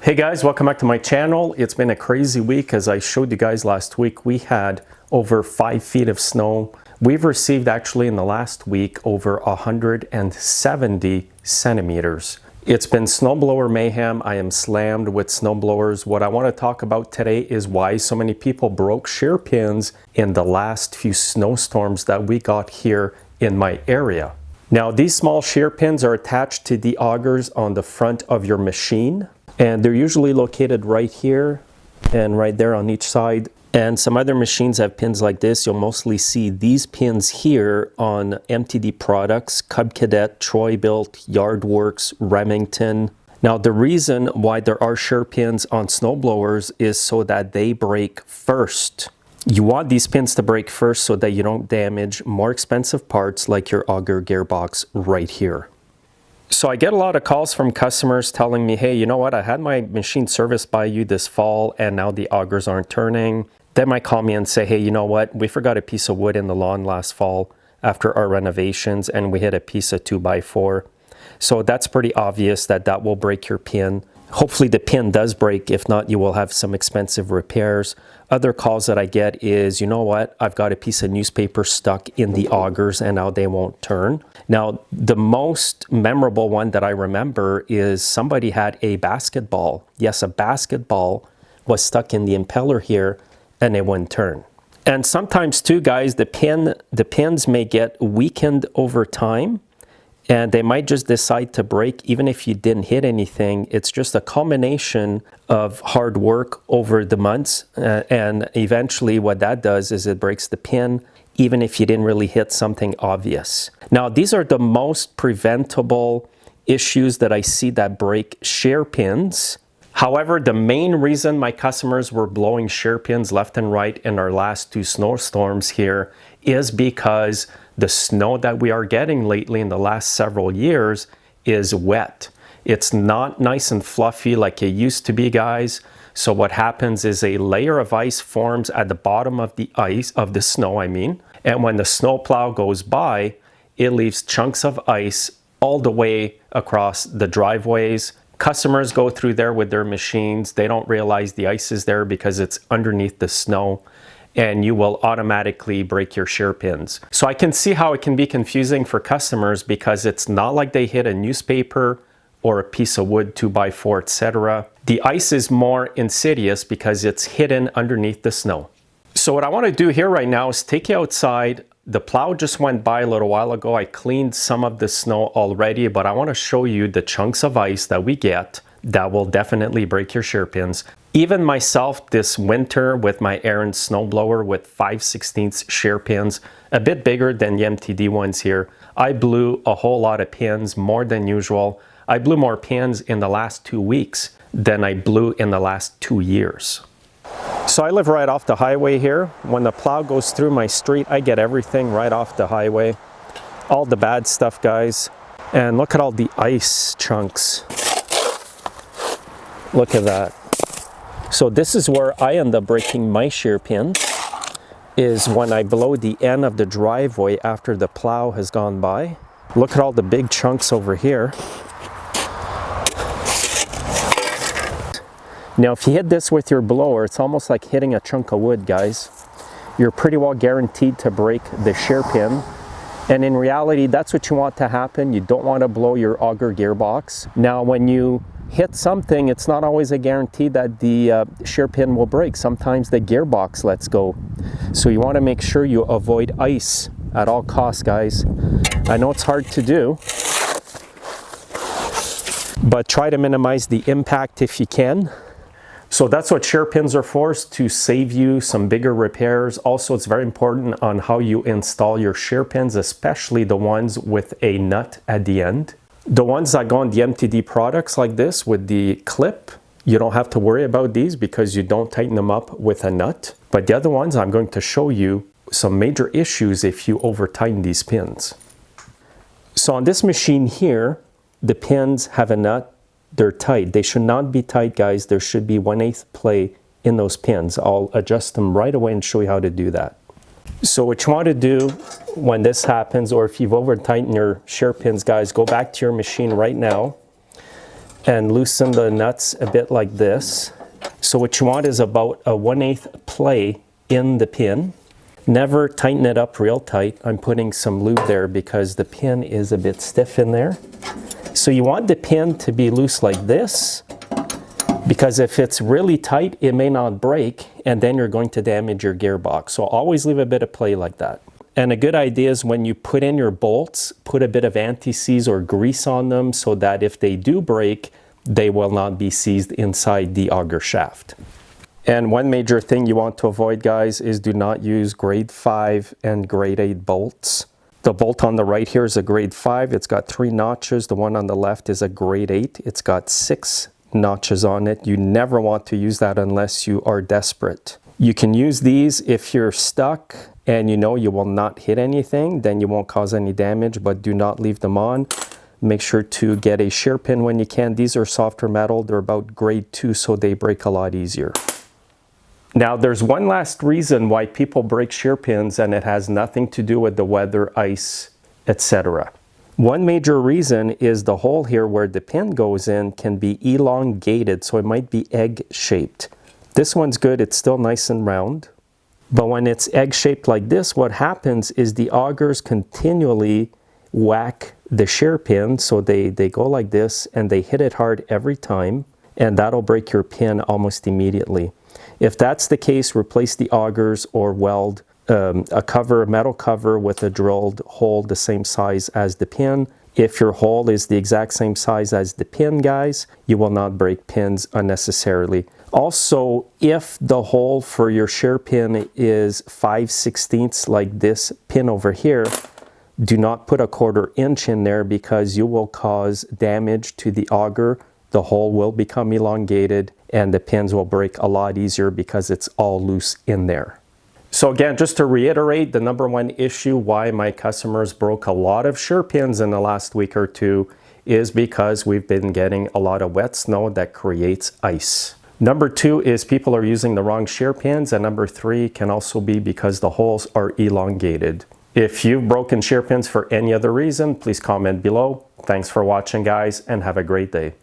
Hey guys, welcome back to my channel. It's been a crazy week. As I showed you guys last week, we had over 5 feet of snow. We've received actually in the last week over 170 centimeters. It's been snowblower mayhem. I am slammed with snowblowers. What I want to talk about today is why so many people broke shear pins in the last few snowstorms that we got here in my area. Now, these small shear pins are attached to the augers on the front of your machine. And they're usually located right here and right there on each side. And some other machines have pins like this. You'll mostly see these pins here on MTD products, Cub Cadet, Troy-Bilt, Yardworks, Remington. Now, the reason why there are shear pins on snowblowers is so that they break first. You want these pins to break first so that you don't damage more expensive parts like your auger gearbox right here. So I get a lot of calls from customers telling me, hey, you know what, I had my machine serviced by you this fall and now the augers aren't turning. They might call me and say, hey, you know what, we forgot a piece of wood in the lawn last fall after our renovations and we hit a piece of 2x4. So that's pretty obvious that that will break your pin. Hopefully the pin does break. If not, you will have some expensive repairs. Other calls that I get is, you know what, I've got a piece of newspaper stuck in the augers and now they won't turn. Now, the most memorable one that I remember is somebody had a basketball. Yes, a basketball was stuck in the impeller here and it wouldn't turn. And sometimes too, guys, the pins may get weakened over time. And they might just decide to break even if you didn't hit anything. It's just a culmination of hard work over the months. And eventually what that does is it breaks the pin, even if you didn't really hit something obvious. Now, these are the most preventable issues that I see that break shear pins. However, the main reason my customers were blowing shear pins left and right in our last 2 snowstorms here is because the snow that we are getting lately in the last several years is wet. It's not nice and fluffy like it used to be, guys. So what happens is a layer of ice forms at the bottom of the snow, and when the snowplow goes by, it leaves chunks of ice all the way across the driveways. Customers go through there with their machines. They don't realize the ice is there because it's underneath the snow, and you will automatically break your shear pins. So I can see how it can be confusing for customers because it's not like they hit a newspaper or a piece of wood, 2x4, etc. The ice is more insidious because it's hidden underneath the snow. So what I want to do here right now is take you outside. The plow just went by a little while ago. I cleaned some of the snow already, but I want to show you the chunks of ice that we get that will definitely break your shear pins. Even myself this winter with my Aaron snowblower with 5/16 shear pins, a bit bigger than the MTD ones here, I blew a whole lot of pins, more than usual. I blew more pins in the last 2 weeks than I blew in the last 2 years. So I live right off the highway here. When the plow goes through my street, I get everything right off the highway. All the bad stuff, guys. And look at all the ice chunks. Look at that. So this is where I end up breaking my shear pins, is when I blow the end of the driveway after the plow has gone by. Look at all the big chunks over here. Now, if you hit this with your blower, it's almost like hitting a chunk of wood, guys. You're pretty well guaranteed to break the shear pin. And in reality, that's what you want to happen. You don't want to blow your auger gearbox. Now, when you hit something, it's not always a guarantee that the shear pin will break. Sometimes the gearbox lets go. So you want to make sure you avoid ice at all costs, guys. I know it's hard to do, but try to minimize the impact if you can. So that's what shear pins are for, to save you some bigger repairs. Also, it's very important on how you install your shear pins, especially the ones with a nut at the end. The ones that go on the MTD products like this with the clip, you don't have to worry about these because you don't tighten them up with a nut. But the other ones, I'm going to show you some major issues if you over tighten these pins. So on this machine here, the pins have a nut. They're tight. They should not be tight, guys. There should be 1/8 play in those pins. I'll adjust them right away and show you how to do that. So what you want to do when this happens, or if you've over tightened your shear pins, guys, go back to your machine right now and loosen the nuts a bit like this. So what you want is about a 1/8 play in the pin. Never tighten it up real tight. I'm putting some lube there because the pin is a bit stiff in there. So you want the pin to be loose like this, because if it's really tight, it may not break, and then you're going to damage your gearbox. So always leave a bit of play like that. And a good idea is when you put in your bolts, put a bit of anti-seize or grease on them so that if they do break, they will not be seized inside the auger shaft. And one major thing you want to avoid, guys, is do not use grade 5 and grade 8 bolts. The bolt on the right here is a grade 5. It's got 3 notches. The one on the left is a grade 8. It's got 6 notches on it. You never want to use that unless you are desperate. You can use these if you're stuck and you know you will not hit anything, then you won't cause any damage, but do not leave them on. Make sure to get a shear pin when you can. These are softer metal. They're about grade 2, so they break a lot easier. Now, there's one last reason why people break shear pins, and it has nothing to do with the weather, ice, etc. One major reason is the hole here where the pin goes in can be elongated, so it might be egg-shaped. This one's good. It's still nice and round. But when it's egg-shaped like this, what happens is the augers continually whack the shear pin, so they go like this and they hit it hard every time, and that'll break your pin almost immediately. If that's the case, replace the augers or weld a metal cover with a drilled hole the same size as the pin. If your hole is the exact same size as the pin, guys, you will not break pins unnecessarily. Also, if the hole for your shear pin is 5/16 like this pin over here, do not put a 1/4 inch in there because you will cause damage to the auger. The hole will become elongated and the pins will break a lot easier because it's all loose in there. So again, just to reiterate, the number one issue why my customers broke a lot of shear pins in the last week or two is because we've been getting a lot of wet snow that creates ice. Number 2 is people are using the wrong shear pins, and number 3 can also be because the holes are elongated. If you've broken shear pins for any other reason, please comment below. Thanks for watching, guys, and have a great day.